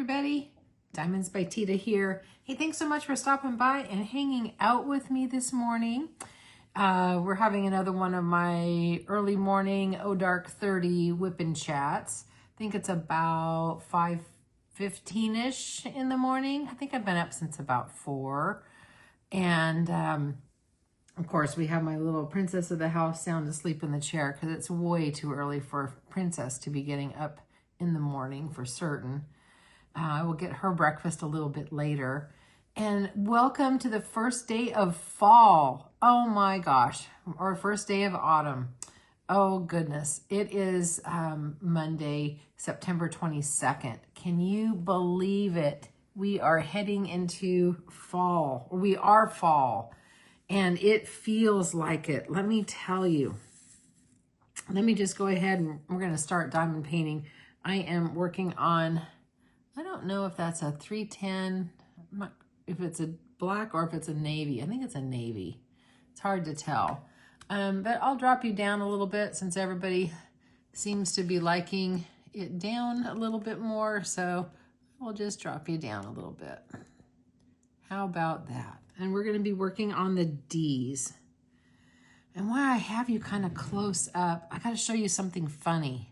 everybody. Diamonds by Teeda here. Hey, thanks so much for stopping by and hanging out with me this morning. We're having another one of my early morning, dark 30 whipping chats. I think it's about 5:15-ish in the morning. I think I've been up since about 4. And of course, we have my little princess of the house sound asleep in the chair because it's way too early for Princess to be getting up in the morning for certain. I will get her breakfast a little bit later. And welcome to the first day of fall. Oh my gosh. Or first day of autumn. Oh goodness. It is Monday, September 22nd. Can you believe it? We are heading into fall. We are fall. And it feels like it. Let me tell you. Let me just go ahead and we're going to start diamond painting. I am working on, I don't know if that's a 310, if it's a black or if it's a navy. I think it's a navy. It's hard to tell. But I'll drop you down a little bit since everybody seems to be liking it down a little bit more. So I'll just drop you down a little bit. How about that? And we're going to be working on the D's. And why I have you kind of close up, I got to show you something funny.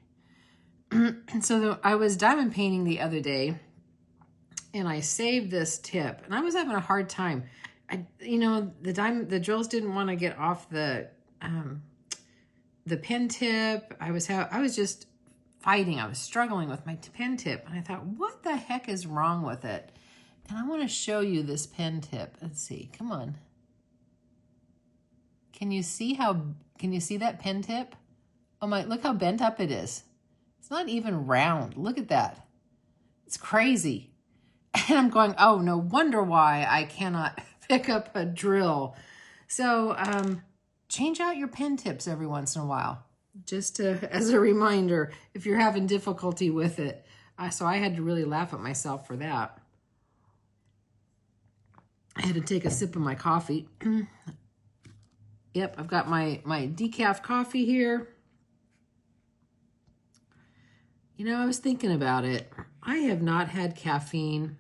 So I was diamond painting the other day and I saved this tip and I was having a hard time. The drills didn't want to get off the pen tip. I was just fighting. I was struggling with my pen tip and I thought, what the heck is wrong with it? And I want to show you this pen tip. Let's see. Come on. Can you see that pen tip? Oh my, look how bent up it is. It's not even round. Look at that. It's crazy. And I'm going, oh, no wonder why I cannot pick up a drill. So change out your pen tips every once in a while, just as a reminder if you're having difficulty with it. So I had to really laugh at myself for that. I had to take a sip of my coffee. Yep, I've got my decaf coffee here. You know, I was thinking about it. I have not had caffeine.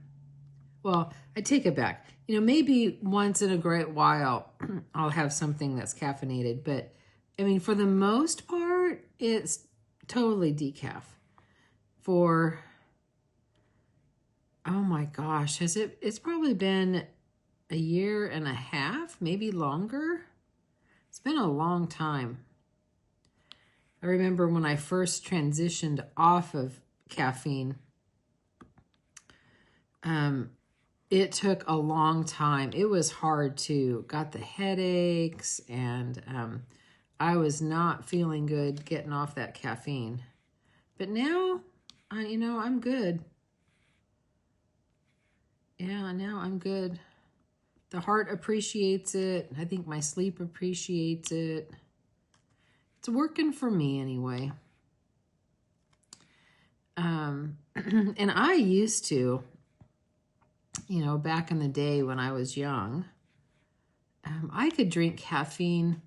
Well, I take it back. You know, maybe once in a great while, I'll have something that's caffeinated. But, I mean, for the most part, it's totally decaf. For, oh my gosh, it's probably been a year and a half, maybe longer. It's been a long time. I remember when I first transitioned off of caffeine, it took a long time. It was hard too. Got the headaches and I was not feeling good getting off that caffeine. But now, I'm good. Yeah, now I'm good. The heart appreciates it. I think my sleep appreciates it. It's working for me anyway. And I used to, back in the day when I was young, I could drink caffeine,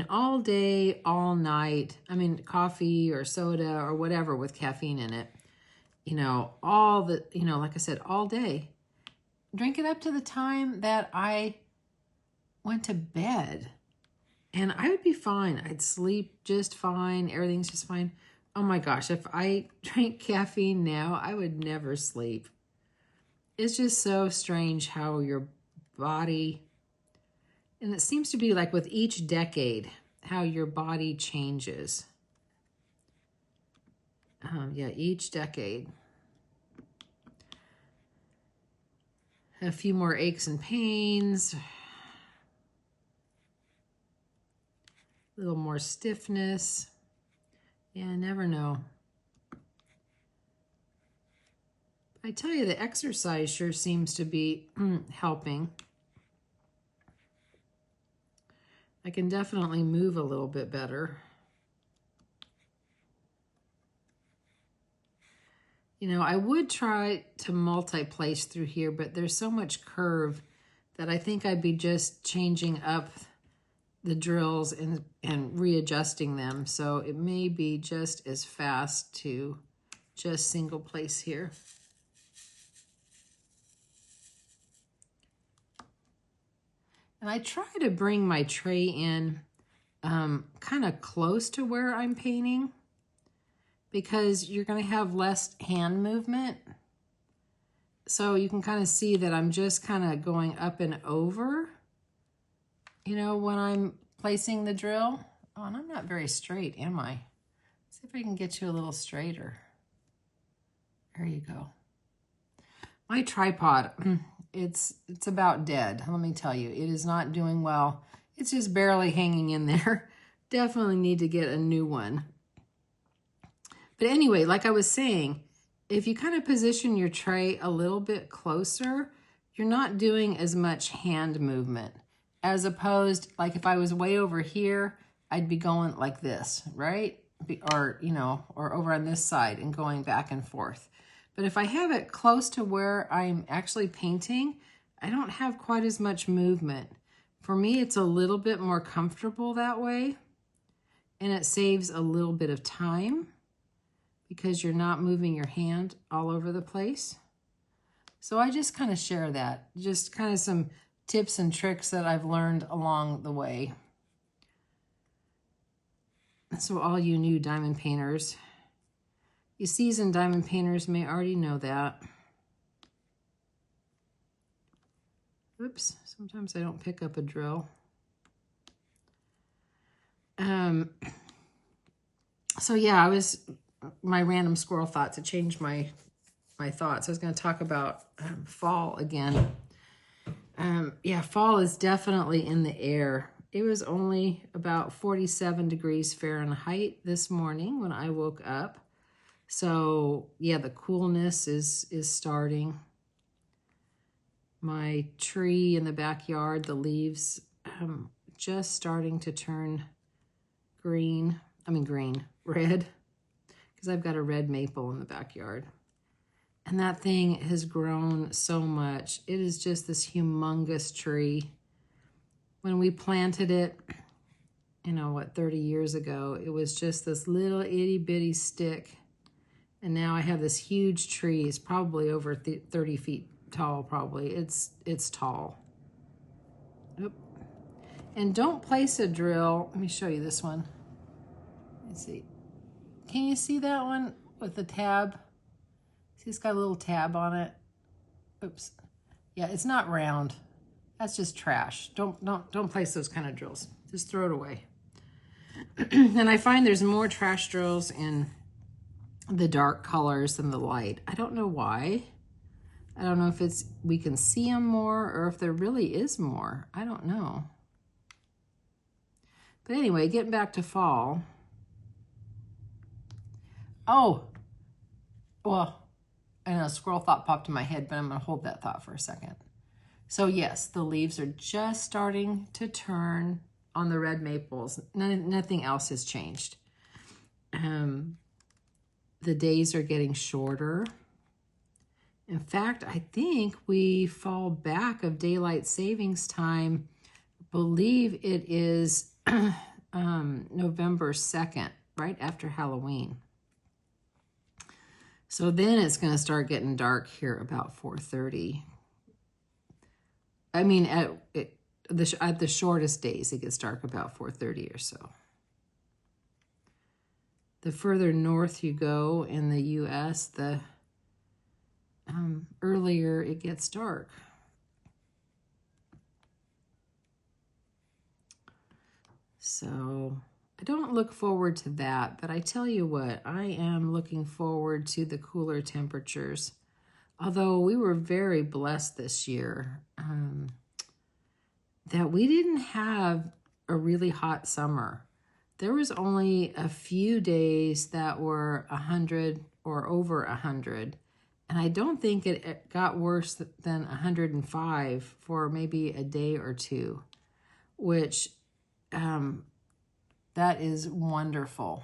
all day, all night. Coffee or soda or whatever with caffeine in it. Like I said, all day. Drink it up to the time that I went to bed. And I would be fine. I'd sleep just fine. Everything's just fine. Oh my gosh, if I drank caffeine now, I would never sleep. It's just so strange how your body, and it seems to be like with each decade, how your body changes. Each decade. A few more aches and pains. A little more stiffness. Yeah, never know. I tell you, the exercise sure seems to be helping. I can definitely move a little bit better. I would try to multi-place through here, but there's so much curve that I think I'd be just changing up the drills and readjusting them. So it may be just as fast to just single place here. And I try to bring my tray in kind of close to where I'm painting, because you're going to have less hand movement. So you can kind of see that I'm just kind of going up and over, you know, when I'm placing the drill. Oh, and I'm not very straight, am I? Let's see if I can get you a little straighter. There you go. My tripod, it's about dead. Let me tell you, it is not doing well. It's just barely hanging in there. Definitely need to get a new one. But anyway, like I was saying, if you kind of position your tray a little bit closer, you're not doing as much hand movement. As opposed, like if I was way over here, I'd be going like this, right? Or, you know, or over on this side and going back and forth. But if I have it close to where I'm actually painting, I don't have quite as much movement. For me, it's a little bit more comfortable that way. And it saves a little bit of time because you're not moving your hand all over the place. So I just kind of share that. Just kind of some tips and tricks that I've learned along the way. So all you new diamond painters, you seasoned diamond painters may already know that. Oops, sometimes I don't pick up a drill. So yeah, my random squirrel thought to change my thoughts. I was going to talk about fall again. Yeah, fall is definitely in the air. It was only about 47 degrees Fahrenheit this morning when I woke up. So yeah, the coolness is starting. My tree in the backyard, the leaves just starting to turn red, because I've got a red maple in the backyard. And that thing has grown so much. It is just this humongous tree. When we planted it, you know, 30 years ago, it was just this little itty bitty stick. And now I have this huge tree. It's probably over 30 feet tall, probably. It's tall. Oop. And don't place a drill. Let me show you this one. Let's see. Can you see that one with the tab? See, it's got a little tab on it. Oops. Yeah, it's not round. That's just trash. Don't place those kind of drills. Just throw it away. And I find there's more trash drills in the dark colors than the light. I don't know why. I don't know if it's we can see them more or if there really is more. I don't know. But anyway, getting back to fall. Oh, well, I know a squirrel thought popped in my head, but I'm going to hold that thought for a second. So yes, the leaves are just starting to turn on the red maples. Nothing else has changed. The days are getting shorter. In fact, I think we fall back of daylight savings time. I believe it is November 2nd, right after Halloween. So then it's going to start getting dark here about 4:30. I mean, at the shortest days, it gets dark about 4:30 or so. The further north you go in the U.S., the earlier it gets dark. So I don't look forward to that, but I tell you what, I am looking forward to the cooler temperatures. Although we were very blessed this year that we didn't have a really hot summer. There was only a few days that were 100 or over 100. And I don't think it got worse than 105 for maybe a day or two, which that is wonderful.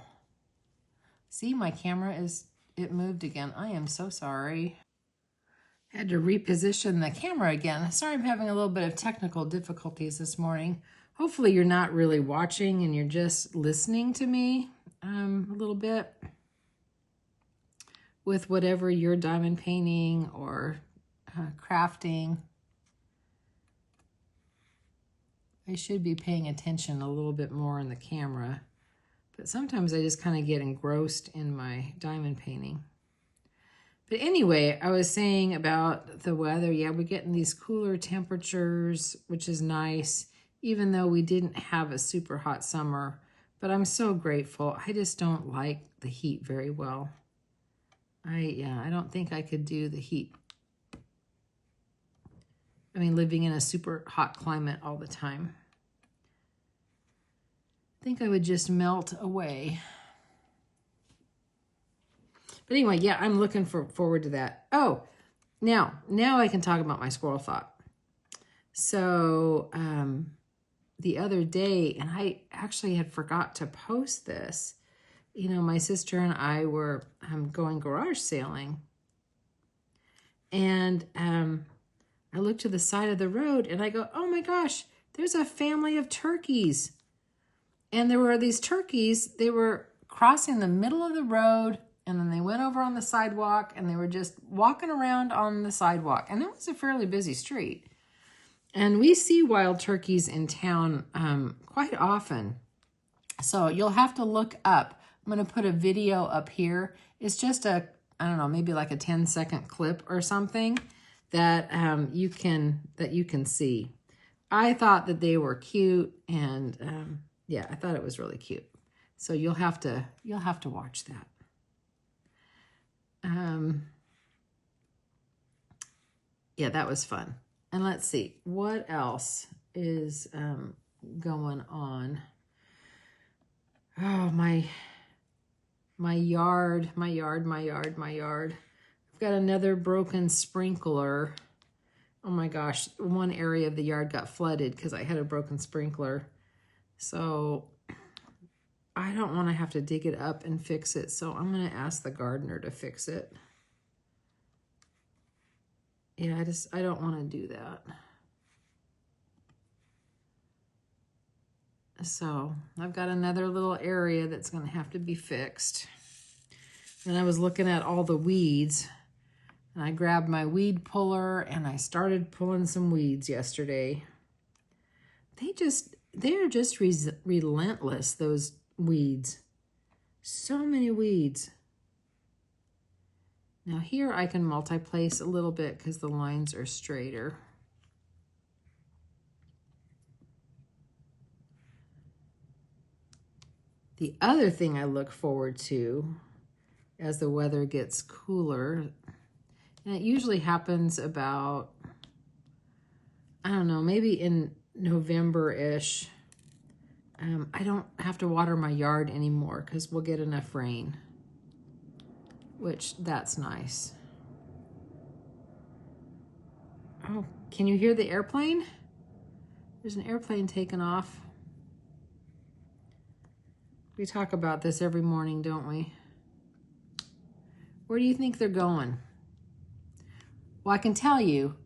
See, my camera it moved again. I am so sorry. Had to reposition the camera again. Sorry, I'm having a little bit of technical difficulties this morning. Hopefully you're not really watching and you're just listening to me a little bit with whatever you're diamond painting or crafting. I should be paying attention a little bit more in the camera, but sometimes I just kind of get engrossed in my diamond painting. But anyway, I was saying about the weather. Yeah, we're getting these cooler temperatures, which is nice, even though we didn't have a super hot summer. But I'm so grateful. I just don't like the heat very well. I don't think I could do the heat. I mean, living in a super hot climate all the time. I think I would just melt away. But anyway, yeah, I'm looking forward to that. Oh, now I can talk about my squirrel thought. So the other day, and I actually had forgot to post this, you know, my sister and I were going garage sailing. And I looked to the side of the road and I go, oh my gosh, there's a family of turkeys. And there were these turkeys, they were crossing the middle of the road, and then they went over on the sidewalk and they were just walking around on the sidewalk. And it was a fairly busy street. And we see wild turkeys in town quite often. So you'll have to look up. I'm going to put a video up here. It's just I don't know, maybe like a 10-second clip or something that you can see. I thought that they were cute, and yeah, I thought it was really cute. So you'll have to watch that. Yeah, that was fun. And let's see, what else is going on? Oh, my yard. I've got another broken sprinkler. Oh my gosh, one area of the yard got flooded because I had a broken sprinkler. So I don't want to have to dig it up and fix it. So I'm going to ask the gardener to fix it. Yeah, I don't want to do that. So I've got another little area that's going to have to be fixed. And I was looking at all the weeds, and I grabbed my weed puller and I started pulling some weeds yesterday. They're just relentless, those weeds. So many weeds. Now here I can multi-place a little bit because the lines are straighter. The other thing I look forward to as the weather gets cooler, and it usually happens about, I don't know, maybe in November-ish, I don't have to water my yard anymore because we'll get enough rain, which that's nice. Oh, can you hear the airplane? There's an airplane taking off. We talk about this every morning, don't we? Where do you think they're going? Well, I can tell you,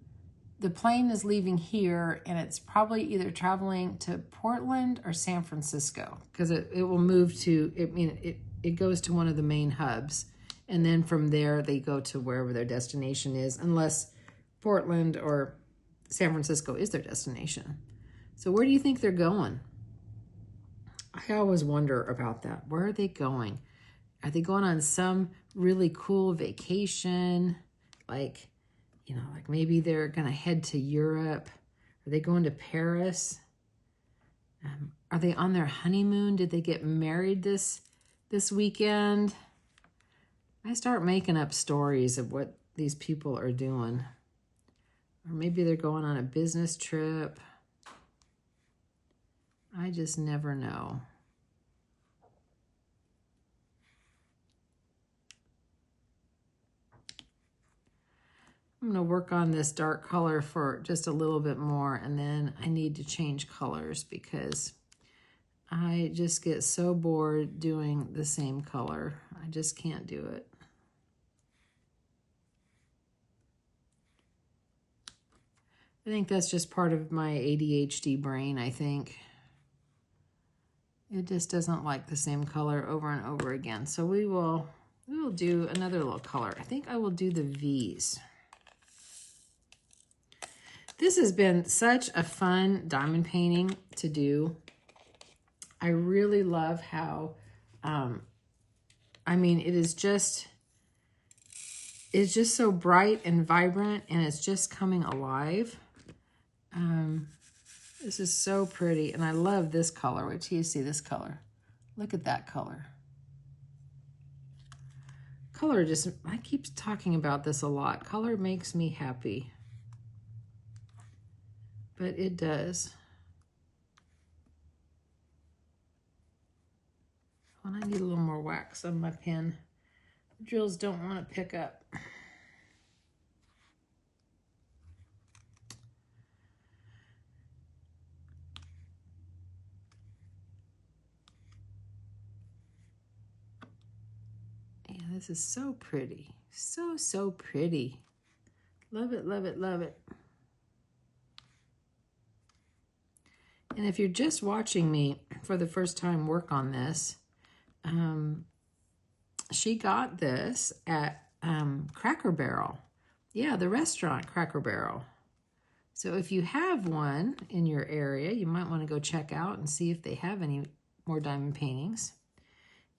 the plane is leaving here and it's probably either traveling to Portland or San Francisco, because it will move to, it goes to one of the main hubs. And then from there, they go to wherever their destination is, unless Portland or San Francisco is their destination. So where do you think they're going? I always wonder about that. Where are they going? Are they going on some really cool vacation? Like, you know, like maybe they're going to head to Europe. Are they going to Paris? Are they on their honeymoon? Did they get married this weekend? I start making up stories of what these people are doing. Or maybe they're going on a business trip. I just never know. I'm going to work on this dark color for just a little bit more, and then I need to change colors because I just get so bored doing the same color. I just can't do it. I think that's just part of my ADHD brain, I think. It just doesn't like the same color over and over again. So we will do another little color. I think I will do the V's. This has been such a fun diamond painting to do. I really love how, I mean, it's just so bright and vibrant, and it's just coming alive. This is so pretty, and I love this color. Wait till you see this color. Look at that color. Color just, I keep talking about this a lot. Color makes me happy. But it does. And I need a little more wax on my pen. The drills don't want to pick up. Yeah, this is so pretty. So, so pretty. Love it, love it, love it. And if you're just watching me for the first time work on this, she got this at Cracker Barrel. Yeah, the restaurant Cracker Barrel. So if you have one in your area, you might want to go check out and see if they have any more diamond paintings.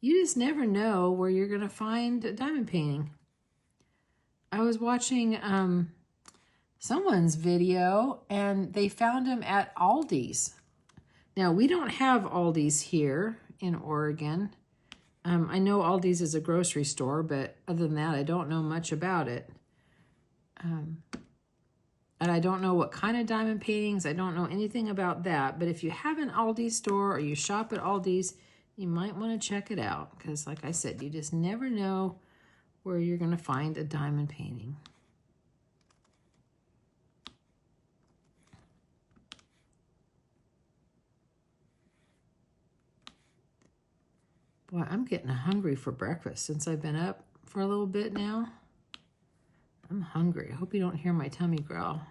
You just never know where you're going to find a diamond painting. I was watching someone's video, and they found them at Aldi's. Now, we don't have Aldi's here in Oregon. I know Aldi's is a grocery store, but other than that, I don't know much about it. And I don't know what kind of diamond paintings. I don't know anything about that. But if you have an Aldi's store or you shop at Aldi's, you might want to check it out. Because like I said, you just never know where you're going to find a diamond painting. Boy, I'm getting hungry for breakfast since I've been up for a little bit now. I'm hungry. I hope you don't hear my tummy growl.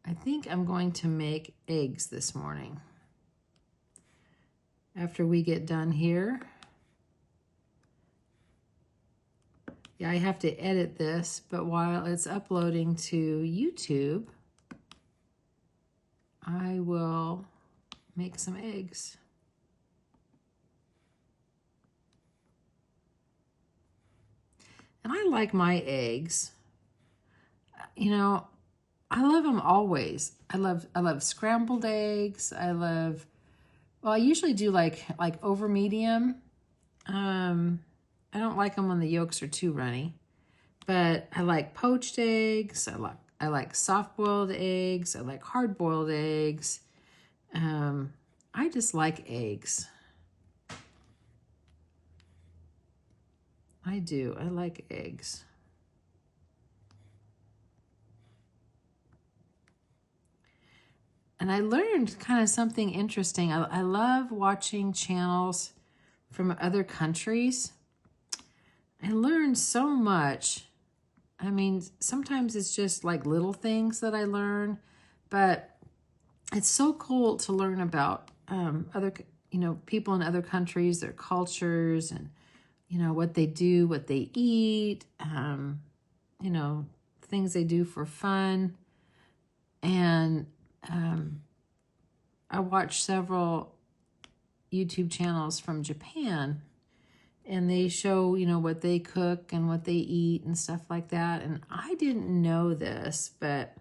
I think I'm going to make eggs this morning. After we get done here. Yeah, I have to edit this, but while it's uploading to YouTube, I will make some eggs. And I like my eggs. You know, I love them always. I love scrambled eggs. Well, I usually do like over medium. I don't like them when the yolks are too runny. But I like poached eggs. I like soft-boiled eggs. I like hard-boiled eggs. I just like eggs. I do. I like eggs. And I learned kind of something interesting. I love watching channels from other countries. I learned so much. I mean, sometimes it's just like little things that I learn, but it's so cool to learn about other, people in other countries, their cultures, and, what they do, what they eat, things they do for fun. And I watched several YouTube channels from Japan, and they show, what they cook and what they eat and stuff like that. And I didn't know this, but,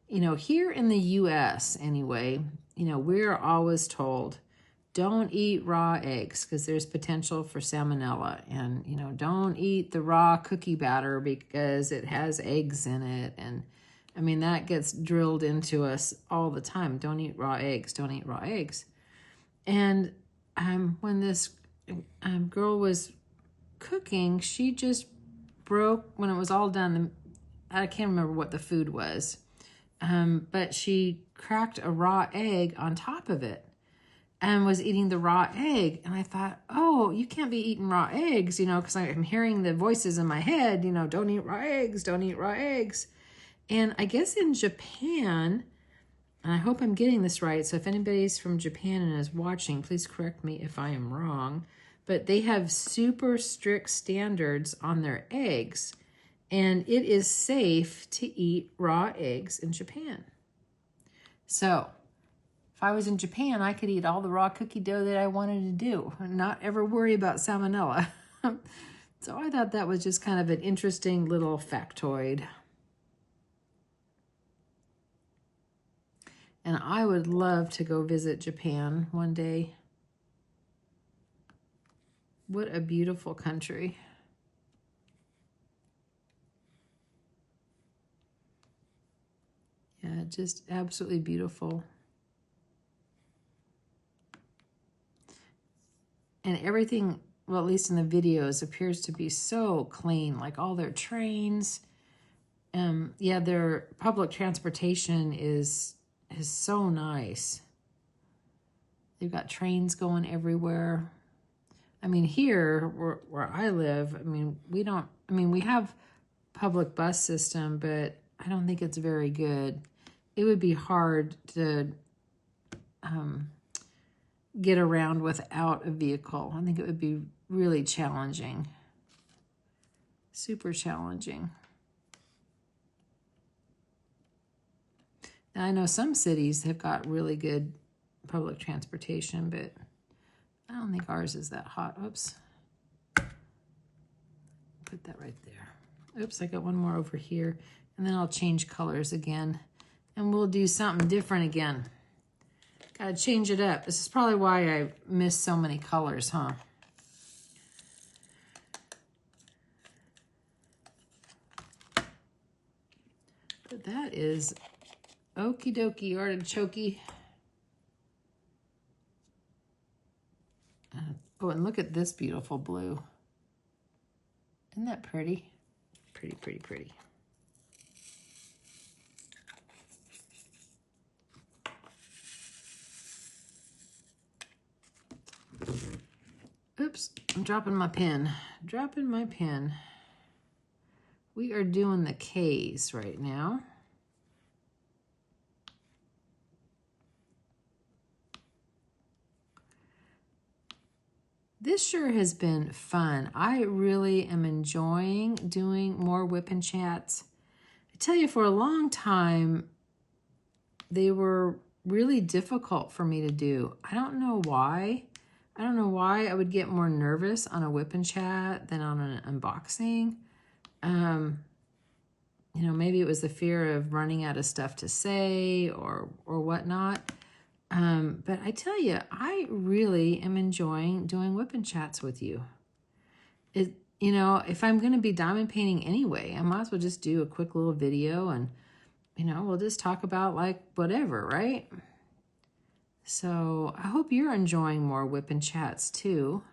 here in the U.S. anyway, we're always told, don't eat raw eggs because there's potential for salmonella. And, don't eat the raw cookie batter because it has eggs in it. And, I mean, that gets drilled into us all the time. Don't eat raw eggs. Don't eat raw eggs. And when this girl was cooking, she just broke, when it was all done, I can't remember what the food was, but she cracked a raw egg on top of it and was eating the raw egg. And I thought, oh, you can't be eating raw eggs, because I'm hearing the voices in my head, don't eat raw eggs, don't eat raw eggs. And I guess in Japan, and I hope I'm getting this right, so if anybody's from Japan and is watching, please correct me if I am wrong, but they have super strict standards on their eggs. And it is safe to eat raw eggs in Japan. So if I was in Japan, I could eat all the raw cookie dough that I wanted to do and not ever worry about salmonella. So I thought that was just kind of an interesting little factoid. And I would love to go visit Japan one day. What a beautiful country. Yeah, just absolutely beautiful. And everything, well, at least in the videos, appears to be so clean, like all their trains. Yeah, their public transportation is so nice. They've got trains going everywhere. I mean, here where I live, I mean, we have public bus system, but I don't think it's very good. It would be hard to get around without a vehicle. I think it would be really challenging. Super challenging. Now, I know some cities have got really good public transportation, but I don't think ours is that hot. Oops. Put that right there. Oops, I got one more over here. And then I'll change colors again. And we'll do something different again. Gotta change it up. This is probably why I missed so many colors, huh? But that is okie dokie artichoke. Oh, and look at this beautiful blue. Isn't that pretty? Pretty, pretty, pretty. Oops, I'm dropping my pen. Dropping my pen. We are doing the K's right now. This sure has been fun. I really am enjoying doing more WIP and chats. I tell you, for a long time, they were really difficult for me to do. I don't know why. I don't know why I would get more nervous on a WIP and chat than on an unboxing. You know, maybe it was the fear of running out of stuff to say or whatnot. But I tell you, I really am enjoying doing WIP and chats with you. You know, if I'm going to be diamond painting anyway, I might as well just do a quick little video and, you know, we'll just talk about like whatever, right? So I hope you're enjoying more WIP and chats too.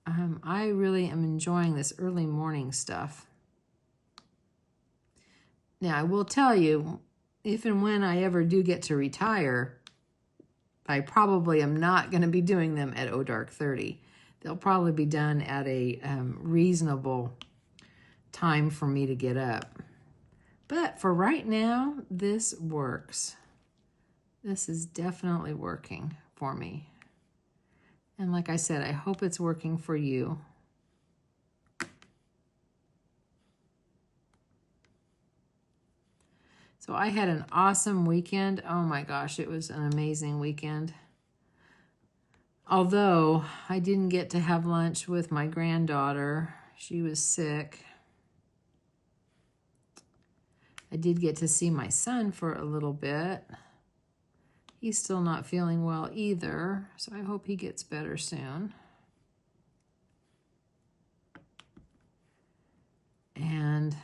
I really am enjoying this early morning stuff. Now, I will tell you, if and when I ever do get to retire, I probably am not going to be doing them at Dark 30. They'll probably be done at a reasonable time for me to get up. But for right now, this works. This is definitely working for me. And like I said, I hope it's working for you. So I had an awesome weekend. Oh my gosh, it was an amazing weekend. Although I didn't get to have lunch with my granddaughter. She was sick. I did get to see my son for a little bit. He's still not feeling well either, so I hope he gets better soon. And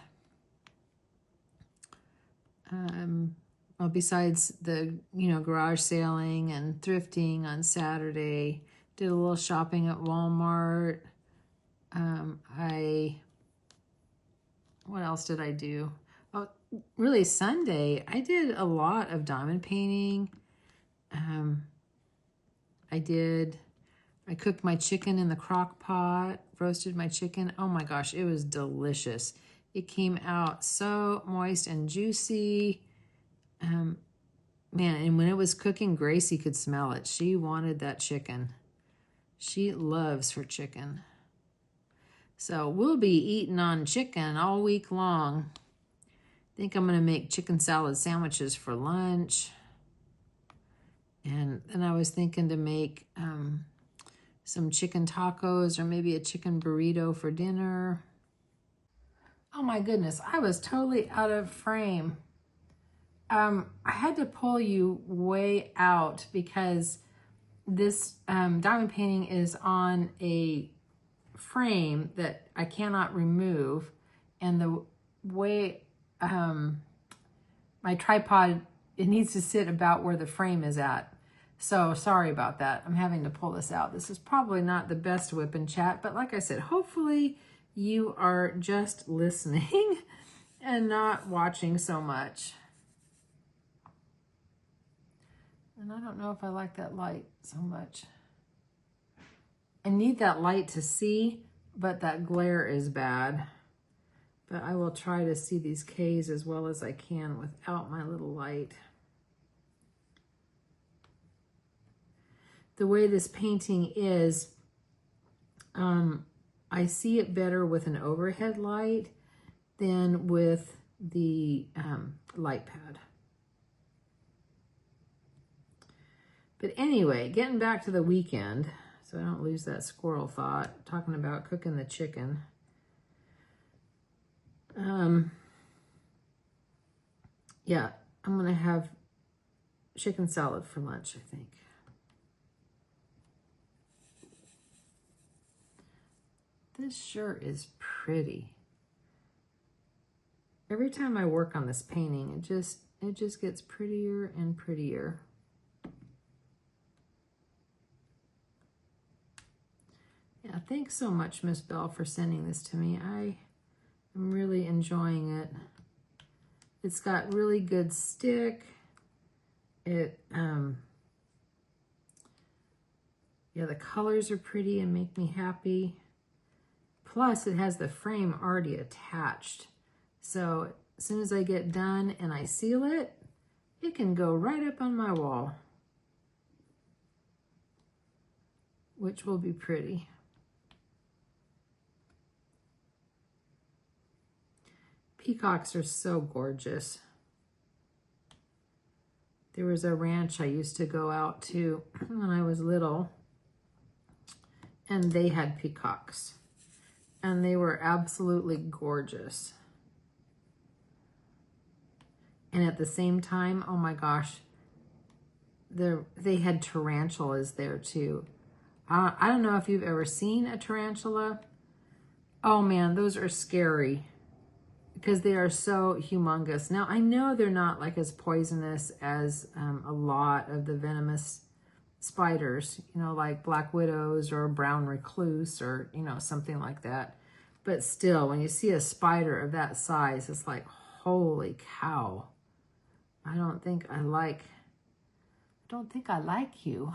well, besides the, garage sailing and thrifting on Saturday, did a little shopping at Walmart. What else did I do? Oh, really Sunday, I did a lot of diamond painting. I cooked my chicken in the crock pot, roasted my chicken. Oh my gosh, it was delicious. It came out so moist and juicy. Man, and when it was cooking, Gracie could smell it. She wanted that chicken. She loves her chicken. So we'll be eating on chicken all week long. I think I'm going to make chicken salad sandwiches for lunch. And then I was thinking to make some chicken tacos or maybe a chicken burrito for dinner. Oh my goodness, I was totally out of frame. I had to pull you way out because this diamond painting is on a frame that I cannot remove, and the way my tripod, it needs to sit about where the frame is at. So sorry about that. I'm having to pull this out. This is probably not the best whip and chat, but like I said, hopefully you are just listening and not watching so much. And I don't know if I like that light so much. I need that light to see, but that glare is bad. But I will try to see these K's as well as I can without my little light. The way this painting is, I see it better with an overhead light than with the light pad. But anyway, getting back to the weekend, so I don't lose that squirrel thought, talking about cooking the chicken. Yeah, I'm going to have chicken salad for lunch, I think. This shirt is pretty. Every time I work on this painting, it just gets prettier and prettier. Yeah, thanks so much, Miss Belle, for sending this to me. I'm really enjoying it. It's got really good stick. Yeah, the colors are pretty and make me happy. Plus, it has the frame already attached. So as soon as I get done and I seal it, it can go right up on my wall, which will be pretty. Peacocks are so gorgeous. There was a ranch I used to go out to when I was little, and they had peacocks, and they were absolutely gorgeous. And at the same time, oh my gosh, they had tarantulas there too. I don't know if you've ever seen a tarantula. Oh man, those are scary because they are so humongous. Now, I know they're not like as poisonous as a lot of the venomous spiders, you know, like black widows or brown recluse or, you know, something like that. But still, when you see a spider of that size, it's like, holy cow. I don't think I like you.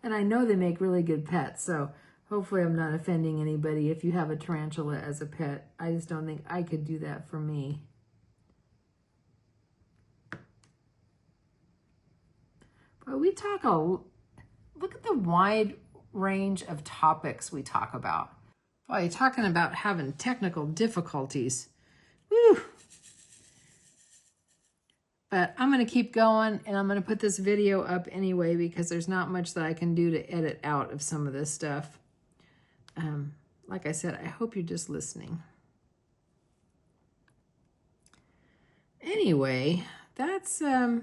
And I know they make really good pets, so hopefully I'm not offending anybody if you have a tarantula as a pet. I just don't think I could do that for me. But we talk look at the wide range of topics we talk about. Boy, you're talking about having technical difficulties. Woo! But I'm going to keep going, and I'm going to put this video up anyway because there's not much that I can do to edit out of some of this stuff. Like I said, I hope you're just listening. Anyway, that's all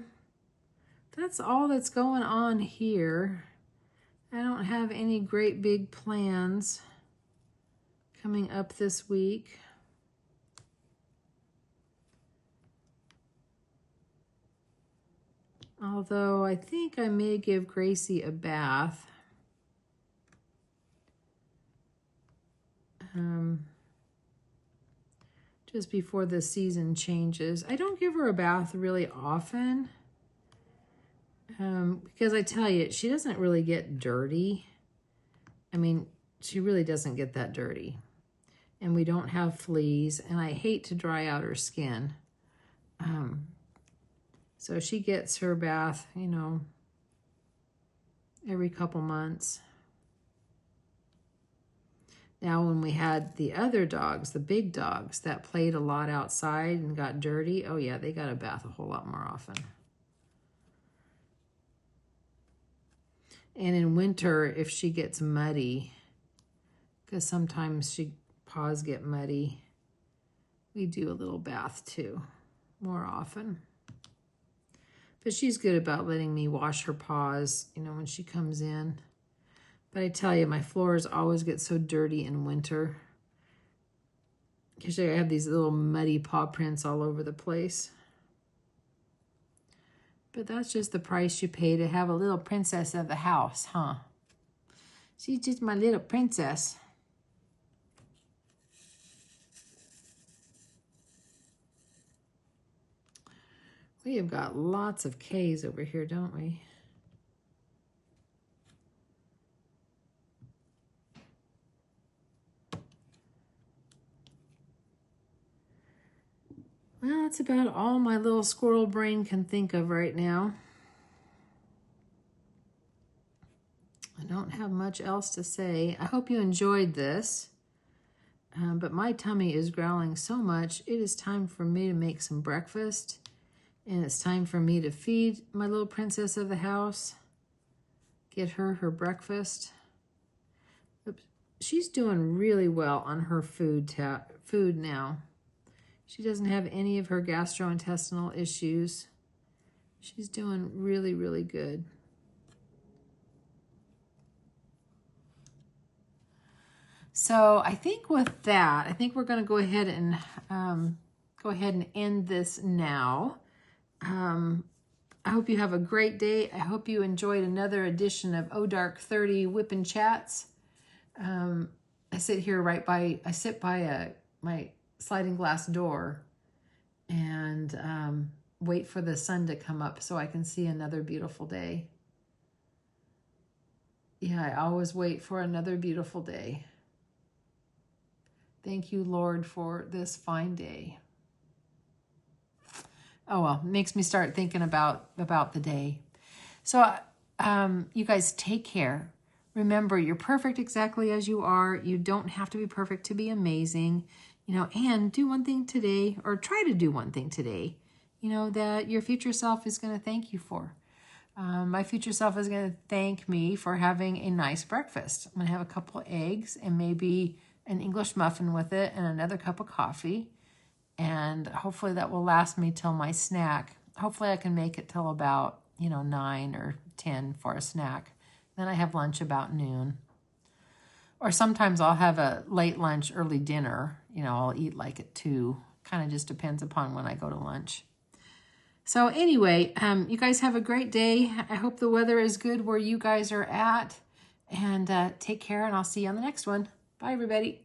that's going on here. I don't have any great big plans coming up this week. Although I think I may give Gracie a bath. Just before the season changes. I don't give her a bath really often. Because I tell you, she doesn't really get dirty. I mean, she really doesn't get that dirty. And we don't have fleas, and I hate to dry out her skin. So she gets her bath, you know, every couple months. Now, when we had the other dogs, the big dogs that played a lot outside and got dirty, oh yeah, they got a bath a whole lot more often. And in winter, if she gets muddy, because sometimes paws get muddy, we do a little bath too, more often. But she's good about letting me wash her paws, you know, when she comes in. But I tell you, my floors always get so dirty in winter, because I have these little muddy paw prints all over the place. But that's just the price you pay to have a little princess of the house, huh? She's just my little princess. We have got lots of K's over here, don't we? Well, that's about all my little squirrel brain can think of right now. I don't have much else to say. I hope you enjoyed this. But my tummy is growling so much. It is time for me to make some breakfast. And it's time for me to feed my little princess of the house. Get her breakfast. Oops. She's doing really well on her food now. She doesn't have any of her gastrointestinal issues. She's doing really, really good. So I think with that, I think we're going to go ahead and end this now. I hope you have a great day. I hope you enjoyed another edition of Oh Dark 30 WIP and Chats. I sit by my sliding glass door and wait for the sun to come up so I can see another beautiful day. Yeah, I always wait for another beautiful day. Thank you, Lord, for this fine day. Oh, well, makes me start thinking about the day. So you guys take care. Remember, you're perfect exactly as you are. You don't have to be perfect to be amazing. You know, and do one thing today, or try to do one thing today, you know, that your future self is going to thank you for. My future self is going to thank me for having a nice breakfast. I'm going to have a couple of eggs and maybe an English muffin with it and another cup of coffee. And hopefully that will last me till my snack. Hopefully I can make it till about, 9 or 10 for a snack. Then I have lunch about noon. Or sometimes I'll have a late lunch, early dinner. I'll eat like at 2. Kind of just depends upon when I go to lunch. So anyway, you guys have a great day. I hope the weather is good where you guys are at. And take care, and I'll see you on the next one. Bye, everybody.